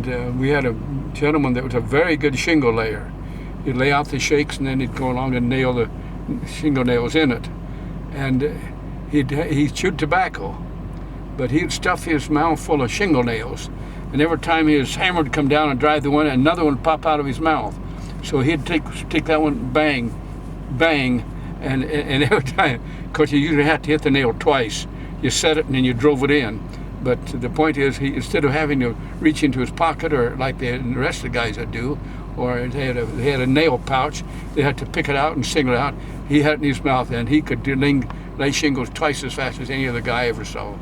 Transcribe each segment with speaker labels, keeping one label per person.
Speaker 1: we had a gentleman that was a very good shingle layer. He'd lay out the shakes, and then he'd go along and nail the shingle nails in it. And he'd chew tobacco, but he'd stuff his mouth full of shingle nails. And every time his hammer would come down and drive the one, another one would pop out of his mouth. So he'd take that one, bang, bang, and every time, because you usually have to hit the nail twice. You set it and then you drove it in. But the point is, he, instead of having to reach into his pocket or like the rest of the guys that do, or they had a nail pouch, they had to pick it out and single it out. He had it in his mouth, and he could lay shingles twice as fast as any other guy ever saw.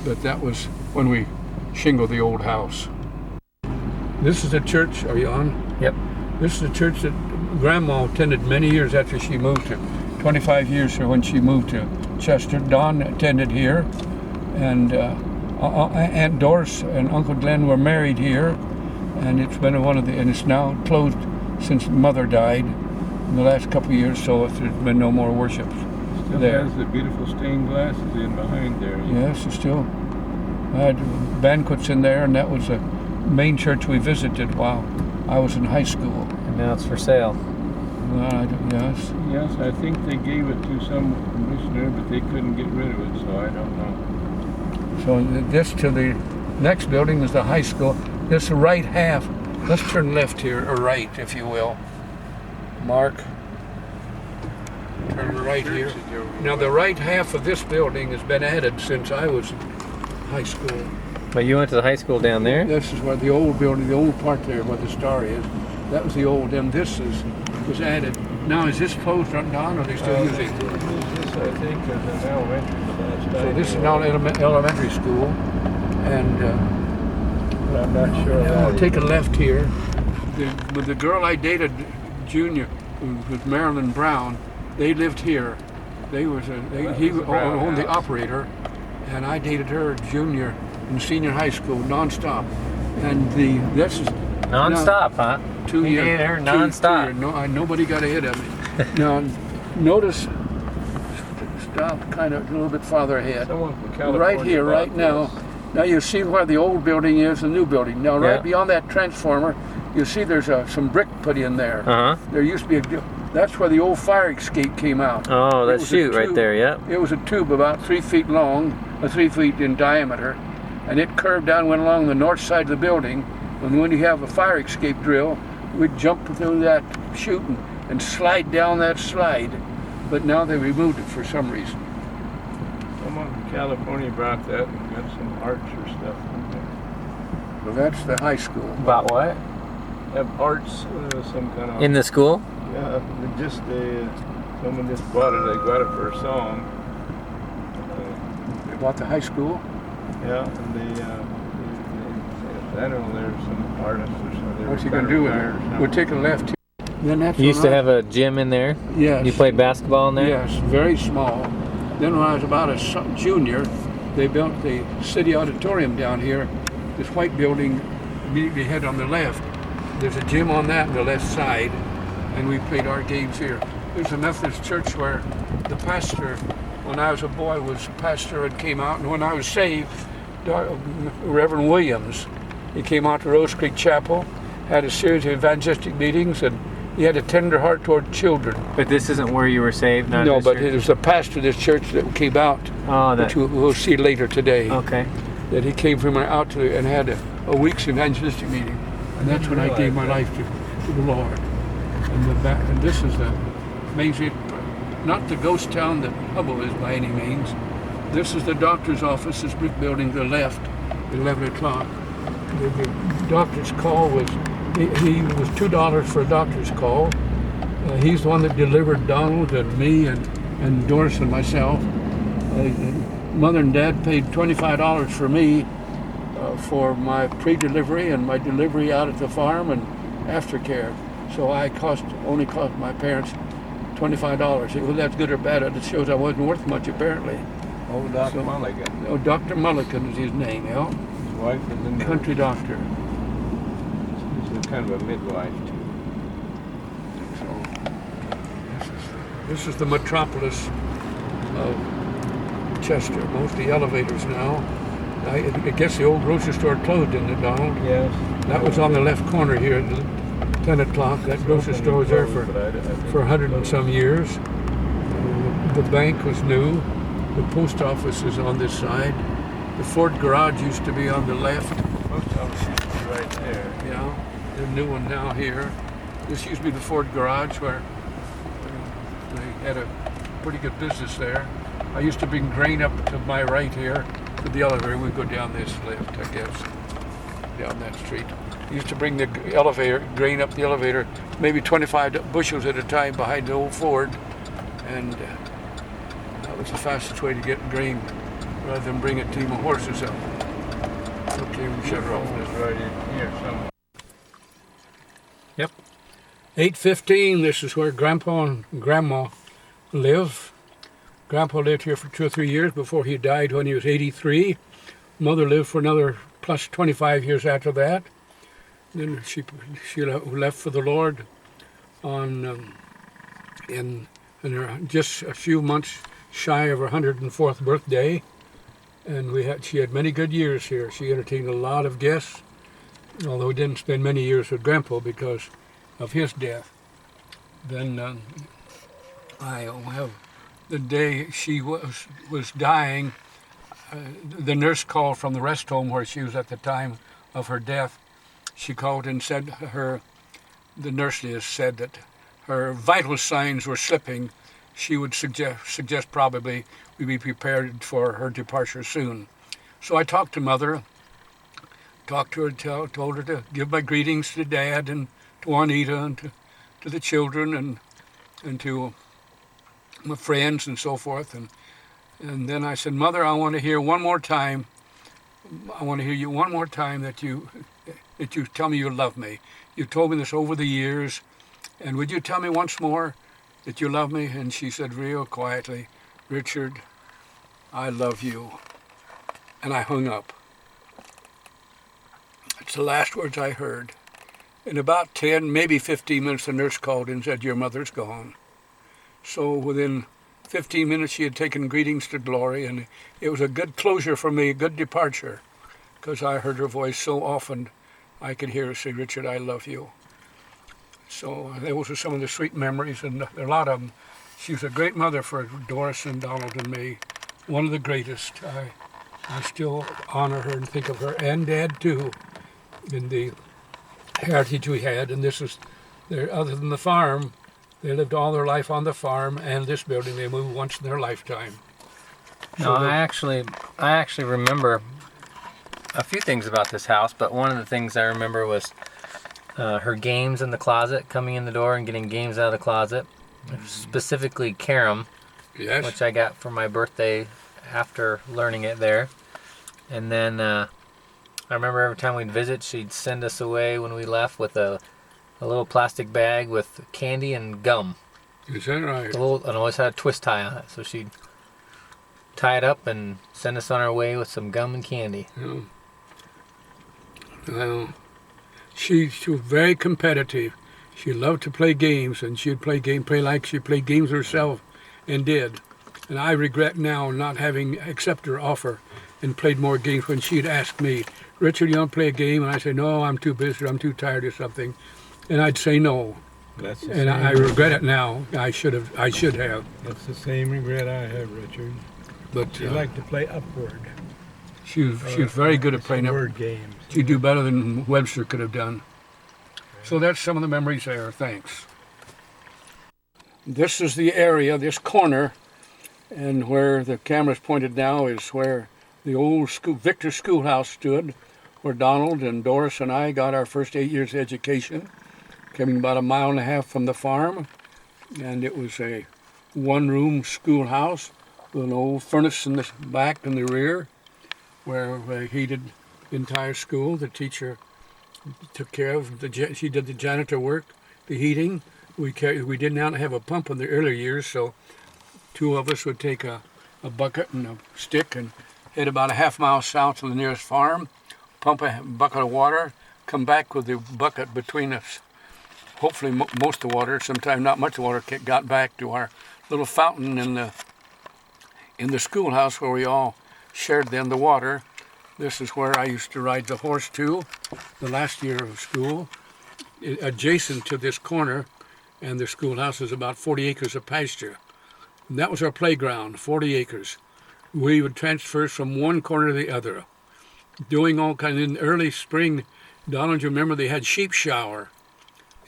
Speaker 1: But that was when we shingled the old house. This is the church. Are you on?
Speaker 2: Yep.
Speaker 1: This is the church that Grandma attended many years after she moved to. 25 years or when she moved to Chester. Don attended here, and Aunt Doris and Uncle Glenn were married here, and it's been and it's now closed since Mother died in the last couple of years, so there's been no more worship there.
Speaker 3: Has the beautiful stained glasses in behind there.
Speaker 1: Yes, it's still. I had banquets in there, and that was the main church we visited while I was in high school.
Speaker 2: And now it's for sale.
Speaker 1: Yes.
Speaker 3: Yes, I think they gave it to some missionary, but they couldn't get rid of it, so I don't know.
Speaker 1: So this to the next building is the high school. This right half, let's turn left here, or right, if you will. Mark. Turn right here. Now the right half of this building has been added since I was in high school.
Speaker 2: But you went to the high school down there?
Speaker 1: This is where the old building, the old part there where the star is. That was the old, and this was added. Now is this closed down, or are they still using it?
Speaker 3: This, I think, is an elementary.
Speaker 1: So this is now elementary school, and
Speaker 3: I'm not sure.
Speaker 1: I'll take a left here. With the girl I dated, Junior, with Marilyn Brown, they lived here. He owned the operator, and I dated her, Junior, in senior high school, nonstop. And this is
Speaker 2: Non-stop, huh?
Speaker 1: 2 years.
Speaker 2: You dated her non-stop.
Speaker 1: Nobody got ahead of me. Now, notice. Stop kind of a little bit farther ahead.
Speaker 3: Someone from California.
Speaker 1: Right here, right now. Now you see where the old building is, the new building. Now right beyond that transformer, you see there's some brick put in there. There used to be that's where the old fire escape came out.
Speaker 2: Oh, that chute right there, yep.
Speaker 1: It was a tube about 3 feet long, 3 feet in diameter, and it curved down, went along the north side of the building. And when you have a fire escape drill, we'd jump through that chute and slide down that slide. But now they removed it for some reason.
Speaker 3: Someone from California brought that and got some arts or stuff.
Speaker 1: Well, that's the high school.
Speaker 2: About what?
Speaker 3: Have arts, some kind of.
Speaker 2: In the school?
Speaker 3: Yeah, someone just bought it. They got it for a song.
Speaker 1: They bought the high school?
Speaker 3: Yeah, and I don't know, there's some artists or something.
Speaker 1: What's he going to do with it? We'll take a left here. Then that's
Speaker 2: You used to have a gym in there?
Speaker 1: Yes.
Speaker 2: You played basketball in there?
Speaker 1: Yes, very small. Then when I was about a junior, they built the city auditorium down here, this white building immediately ahead on the left. There's a gym on that on the left side, and we played our games here. There's a Methodist church where the pastor, when I was a boy, was pastor and came out, and when I was saved, Reverend Williams, he came out to Rose Creek Chapel, had a series of evangelistic meetings, and he had a tender heart toward children.
Speaker 2: But this isn't where you were saved?
Speaker 1: No, but it was the pastor of this church that came out, which we'll see later today.
Speaker 2: Okay.
Speaker 1: That he came from out to and had a week's evangelistic meeting. And that's when I gave my life to the Lord. And this is the Main Street, not the ghost town that Hubble is by any means. This is the doctor's office, this brick building to the left, at 11 o'clock. The doctor's call was, he was $2 for a doctor's call. He's the one that delivered Donald and me and Doris and myself. Mother and Dad paid $25 for me for my pre-delivery and my delivery out at the farm and aftercare. So I only cost my parents $25. Whether that's good or bad, it shows I wasn't worth much apparently.
Speaker 3: Oh, Dr. Mulligan.
Speaker 1: Oh, Dr. Mulligan is his name, yeah.
Speaker 3: His wife is in there.
Speaker 1: Country doctor.
Speaker 3: He's kind of a midwife too.
Speaker 1: So this is the metropolis of Chester. Mostly elevators now. I guess the old grocery store closed, didn't it, Donald?
Speaker 3: Yes.
Speaker 1: That was on the left corner here at 10 o'clock. That grocery store was there for 100 and some years. The bank was new. The post office is on this side. The Ford garage used to be on the left.
Speaker 3: Post office used to be right there.
Speaker 1: Yeah, the new one now here. This used to be the Ford garage where they had a pretty good business there. I used to bring grain up to my right here to the elevator. We'd go down this lift, I guess, down that street. I used to bring the grain up the elevator, maybe 25 bushels at a time behind the old Ford, and that was the fastest way to get grain rather than bring a team of horses up. Okay, we shut her off.
Speaker 3: It's right in here somewhere.
Speaker 1: Yep. 8:15, this is where Grandpa and Grandma live. Grandpa lived here for 2 or 3 years before he died when he was 83. Mother lived for another plus 25 years after that. Then she left for the Lord on in her just a few months shy of her 104th birthday. And she had many good years here. She entertained a lot of guests, although we didn't spend many years with Grandpa because of his death. Then I have the day she was dying, the nurse called from the rest home where she was at the time of her death. She called and said the nurse said that her vital signs were slipping. She would suggest probably we be prepared for her departure soon. So I talked to Mother, talked to her, told her to give my greetings to Dad and to Juanita and to the children and to my friends and so forth. And then I said, Mother, I want to hear one more time. I want to hear you one more time that you tell me you love me. You told me this over the years, and would you tell me once more that you love me? And she said real quietly, Richard, I love you. And I hung up. It's the last words I heard. In about 10, maybe 15 minutes, the nurse called and said, your mother's gone. So within 15 minutes, she had taken greetings to glory, and it was a good closure for me, a good departure, because I heard her voice so often. I could hear her say, Richard, I love you. So those were some of the sweet memories, and a lot of them. She was a great mother for Doris and Donald and me, one of the greatest. I still honor her and think of her, and Dad too, in the heritage we had. And this is, other than the farm, they lived all their life on the farm, and this building they moved once in their lifetime.
Speaker 2: No, I actually remember a few things about this house, but one of the things I remember was her games in the closet, coming in the door and getting games out of the closet, specifically Carom,
Speaker 1: Yes.
Speaker 2: which I got for my birthday after learning it there. And then I remember every time we'd visit, she'd send us away when we left with a little plastic bag with candy and gum.
Speaker 1: Is that right?
Speaker 2: And always had a twist tie on it, so she'd tie it up and send us on our way with some gum and candy.
Speaker 1: Yeah. Well, she was very competitive. She loved to play games, and she'd play like she played games herself, and did. And I regret now not having accepted her offer and played more games when she'd ask me, Richard, you want to play a game? And I'd say, no, I'm too busy, I'm too tired or something. And I'd say no.
Speaker 3: That's the
Speaker 1: And
Speaker 3: same.
Speaker 1: I regret it now. I should have.
Speaker 3: That's the same regret I have, Richard.
Speaker 1: But
Speaker 3: You like to play upward.
Speaker 1: she was very good at playing up.
Speaker 3: word games.
Speaker 1: She'd do better than Webster could have done. So that's some of the memories there. Thanks. This is the area, this corner, and where the camera's pointed now is where the old Victor Schoolhouse stood, where Donald and Doris and I got our first 8 years education, coming about 1.5 miles from the farm. And it was a one-room schoolhouse with an old furnace in the back and the rear, where they heated the entire school. The teacher took care of she did the janitor work, the heating. We did not have a pump in the earlier years, so two of us would take a bucket and a stick and head about 1/2 mile south to the nearest farm, pump a bucket of water, come back with the bucket between us. Hopefully most of the water, sometimes not much water, got back to our little fountain in the schoolhouse where we all shared then the water. This is where I used to ride the horse to the last year of school. Adjacent to this corner and the schoolhouse is about 40 acres of pasture. And that was our playground, 40 acres. We would transfer from one corner to the other, doing all kinds. In early spring, Donald, you remember they had sheep shower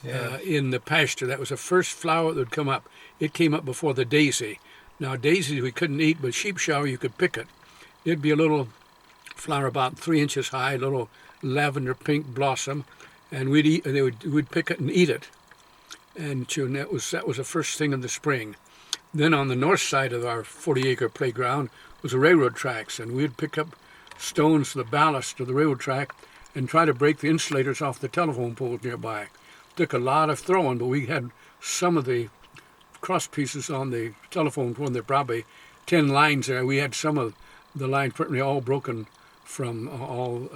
Speaker 1: in the pasture. That was the first flower that would come up. It came up before the daisy. Now daisies we couldn't eat, but sheep shower you could pick it. It'd be a little flower about 3 inches high, a little lavender pink blossom, and we'd pick it and eat it. And that was the first thing in the spring. Then on the north side of our 40-acre playground was the railroad tracks, and we'd pick up stones, the ballast of the railroad track, and try to break the insulators off the telephone poles nearby. Took a lot of throwing, but we had some of the cross pieces on the telephone pole. There were probably 10 lines there. We had some of the lines pretty all broken from all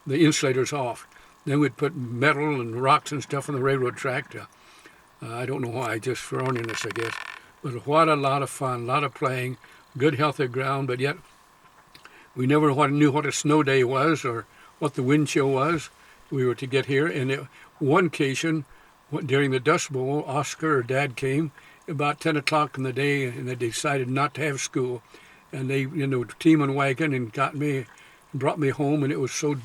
Speaker 1: the insulators off. Then we'd put metal and rocks and stuff on the railroad track. I don't know why, just for ornaments, I guess. But what a lot of fun, a lot of playing, good healthy ground, but yet we never knew what a snow day was or what the wind chill was. We were to get here, and one occasion, during the Dust Bowl, Oscar or Dad came about 10 o'clock in the day, and they decided not to have school. And they, team and wagon, and brought me home, and it was so,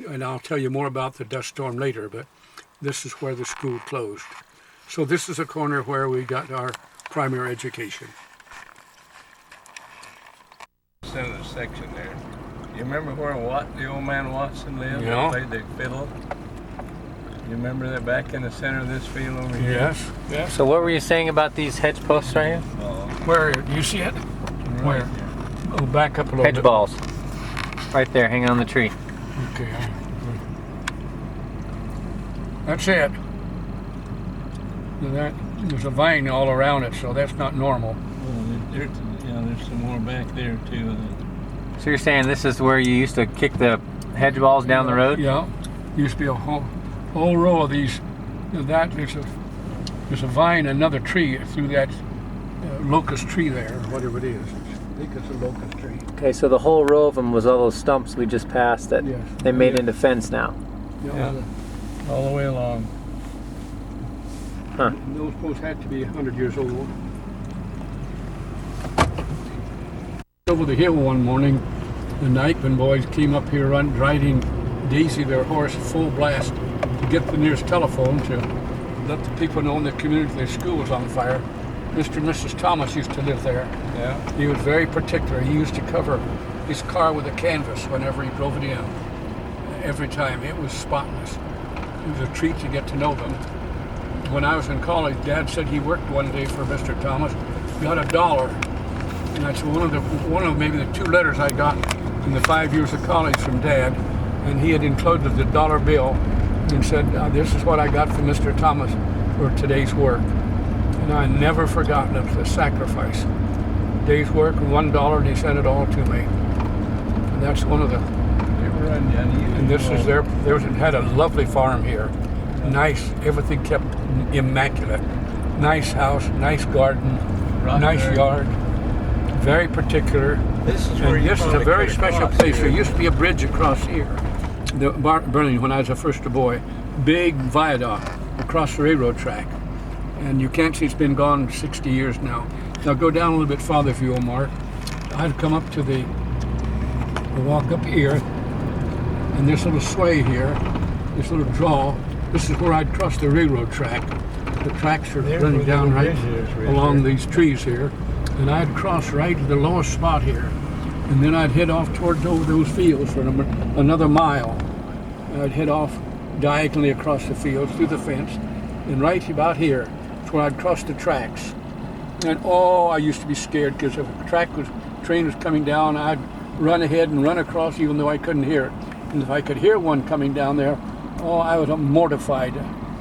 Speaker 1: and I'll tell you more about the dust storm later, but this is where the school closed. So this is a corner where we got our primary education.
Speaker 3: Center of the section there. You remember where the old man Watson lived?
Speaker 1: Yeah.
Speaker 3: Played the fiddle. You remember that back in the center of this field over here?
Speaker 1: Yes, yes.
Speaker 2: So what were you saying about these hedge posts right here?
Speaker 1: Where, do you see it?
Speaker 3: Right
Speaker 1: Where?
Speaker 3: there.
Speaker 1: Oh, back up a little
Speaker 2: Hedge
Speaker 1: bit.
Speaker 2: balls. Right there, hanging on the tree.
Speaker 1: Okay. That's it. There's a vine all around it, so that's not normal.
Speaker 3: Well, there's some more back there too.
Speaker 2: So you're saying this is where you used to kick the hedge balls down the road?
Speaker 1: Yeah. Used to be a whole row of these. There's a vine, another tree through that locust tree there, or whatever it is. I think it's a locust tree.
Speaker 2: Okay, so the whole row of them was all those stumps we just passed that
Speaker 1: Yes.
Speaker 2: they made into fence now.
Speaker 3: Yeah. All the way along.
Speaker 2: Huh.
Speaker 1: Those posts had to be 100 years old. Over the hill one morning, the Nightman boys came up here riding Daisy, their horse, full blast to get the nearest telephone to let the people know in the community their school was on fire. Mr. and Mrs. Thomas used to live there.
Speaker 3: Yeah.
Speaker 1: He was very particular. He used to cover his car with a canvas whenever he drove it in. Every time. It was spotless. It was a treat to get to know them. When I was in college, Dad said he worked one day for Mr. Thomas, got $1. And that's one of maybe the 2 letters I got in the 5 years of college from Dad. And he had included the $1 bill and said, this is what I got from Mr. Thomas for today's work. And I never forgotten it, the sacrifice. Day's work, $1, and he sent it all to me. And that's one of the, and this is had a lovely farm here. Nice, everything kept immaculate. Nice house, nice garden, nice yard. Very particular.
Speaker 3: This is where
Speaker 1: this is a very special place. There used to be a bridge across here. Burning when I was a first boy. Big viaduct across the railroad track. And you can't see it's been gone 60 years now. Now go down a little bit farther if you will, Mark. I'd come up to the walk up here, and this little sway here, this little draw, this is where I'd cross the railroad track. The tracks are running down right along these trees here, and I'd cross right to the lowest spot here, and then I'd head off toward those fields for another mile. I'd head off diagonally across the fields through the fence, and right about here is where I'd cross the tracks. And I used to be scared because if a train was coming down, I'd run ahead and run across even though I couldn't hear it. And if I could hear one coming down there, I was mortified.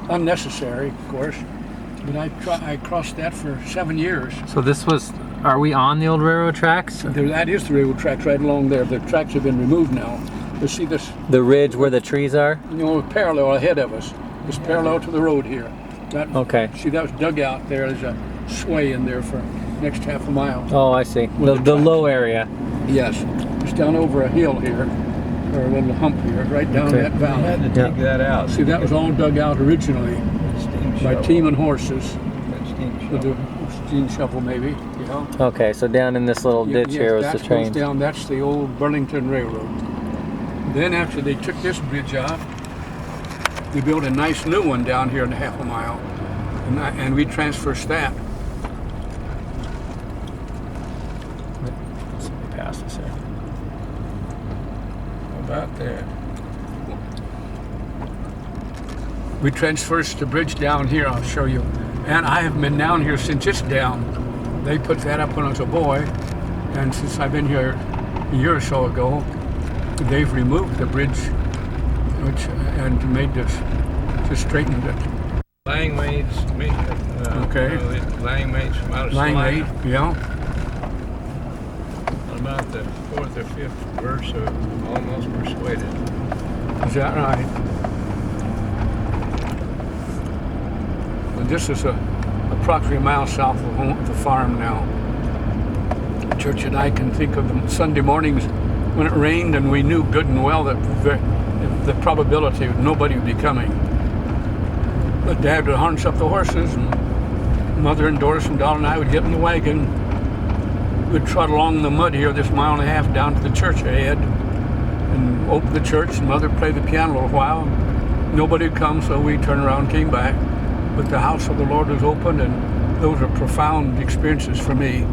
Speaker 1: Unnecessary, of course. But I crossed that for 7 years.
Speaker 2: So are we on the old railroad tracks?
Speaker 1: That is the railroad tracks right along there. The tracks have been removed now. You see this?
Speaker 2: The ridge where the trees are?
Speaker 1: Parallel ahead of us. It's parallel to the road here.
Speaker 2: Okay.
Speaker 1: See, that was dug out there. There's a sway in there for the next half a mile.
Speaker 2: Oh, I see. The low area.
Speaker 1: Yes. It's down over a hill here. or a little hump here, right down that
Speaker 3: They
Speaker 1: valley.
Speaker 3: had to dig that out.
Speaker 1: See, that was all dug out originally
Speaker 3: Steam
Speaker 1: by
Speaker 3: shovel.
Speaker 1: team and horses
Speaker 3: That steam
Speaker 1: with
Speaker 3: shovel.
Speaker 1: a steam shovel, maybe. You know.
Speaker 2: Okay, so down in this little ditch here was the
Speaker 1: that
Speaker 2: train.
Speaker 1: goes down. That's the old Burlington Railroad. Then after they took this bridge off, they built a nice new one down here in a half a mile, and we transversed that.
Speaker 2: Let's pass this here.
Speaker 3: About there.
Speaker 1: We transversed the bridge down here. I'll show you. And I have been down here since it's down. They put that up when I was a boy, and since I've been here a year or so ago, they've removed the bridge, and made this, just straightened it.
Speaker 3: Langmaids,
Speaker 1: Okay.
Speaker 3: Langmaids from out of
Speaker 1: Langmaid,
Speaker 3: Salina.
Speaker 1: yeah.
Speaker 3: About the 4th or 5th verse of Almost Persuaded.
Speaker 1: Is that right? And this is approximately a mile south of the farm now. The church and I can think of the Sunday mornings when it rained and we knew good and well that the probability of nobody would be coming. But Dad would harness up the horses, and Mother and Doris and Doll and I would get in the wagon. We'd trot along the mud here, this mile and a half down to the church ahead, and open the church, and Mother played the piano a little while. Nobody would come, so we turned around and came back. But the house of the Lord was open, and those are profound experiences for me.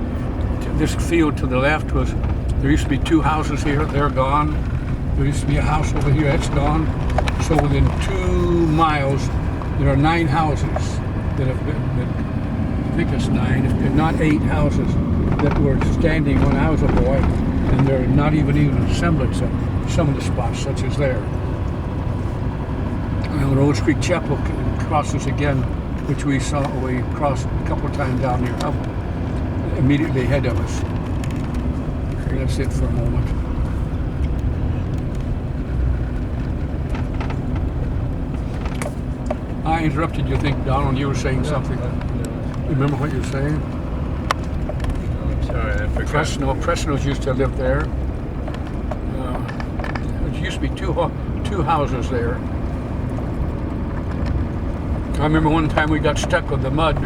Speaker 1: This field to the left was, there used to be 2 houses here, they're gone. There used to be a house over here, that's gone. So within 2 miles, there are 9 houses that have been, I think it's 9, if not 8 houses that were standing when I was a boy, and they're not even a semblance of some of the spots, such as there. And Rose Creek Chapel crosses again, which we crossed a couple of times down here, up immediately ahead of us. Okay, that's it for a moment. I interrupted you, think, Donald, you were saying something. Remember what you were saying?
Speaker 3: I'm sorry, I forgot.
Speaker 1: Presnos used to live there. There used to be two houses there. I remember one time we got stuck with the mud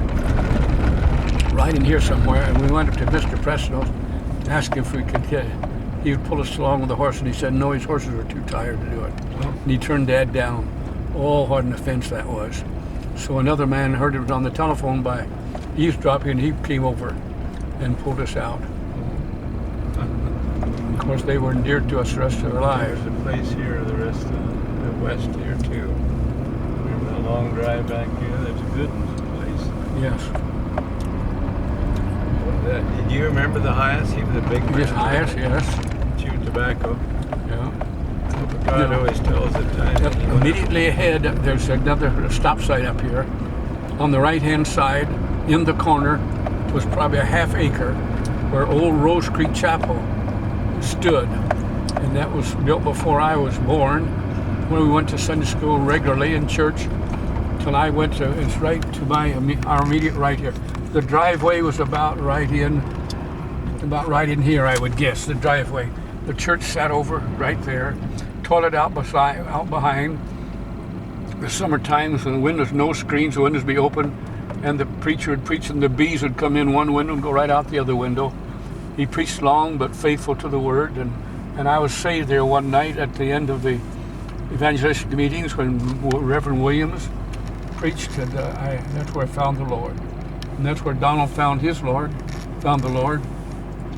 Speaker 1: right in here somewhere, and we went up to Mr. Presnos, asked him if we could get. He would pull us along with the horse, and he said no, his horses were too tired to do it. And he turned Dad down. Oh, what an offense that was. So another man heard it on the telephone by eavesdropping, and he came over and pulled us out. Of course, they were endeared to us the rest of our lives.
Speaker 3: There's a place here, the rest of the west here too. Remember the long drive back here? That's a good place.
Speaker 1: Yes.
Speaker 3: Do you remember the Hyas? He was a big man.
Speaker 1: Yes, Hyas, yes.
Speaker 3: Chewed tobacco.
Speaker 1: Yeah.
Speaker 3: God always tells the time.
Speaker 1: Yep. Immediately ahead, there's another stop sign up here. On the right-hand side, in the corner, was probably a half acre where old Rose Creek Chapel stood. And that was built before I was born, when we went to Sunday school regularly in church, till I went to, it's right to our immediate right here. The driveway was about right in here, I would guess, the driveway. The church sat over right there. Toilet out behind. The summer times when the windows, no screens, the windows be open, and the preacher would preach, and the bees would come in one window and go right out the other window. He preached long but faithful to the word, and I was saved there one night at the end of the evangelistic meetings when Reverend Williams preached, and that's where I found the Lord. And that's where Donald found the Lord,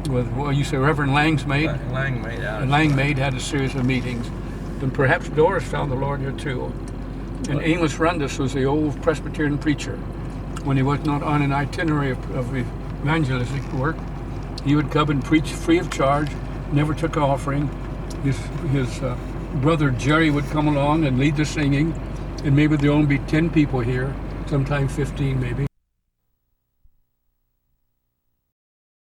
Speaker 1: with, well, you say Reverend Langmaid.
Speaker 3: Langmaid out.
Speaker 1: And Langmaid had a series of meetings. And perhaps Doris found the Lord here too. And Amos Rundus was the old Presbyterian preacher. When he was not on an itinerary of evangelistic work, he would come and preach free of charge, never took offering. His brother Jerry would come along and lead the singing, and maybe there'd only be 10 people here, sometimes 15 maybe.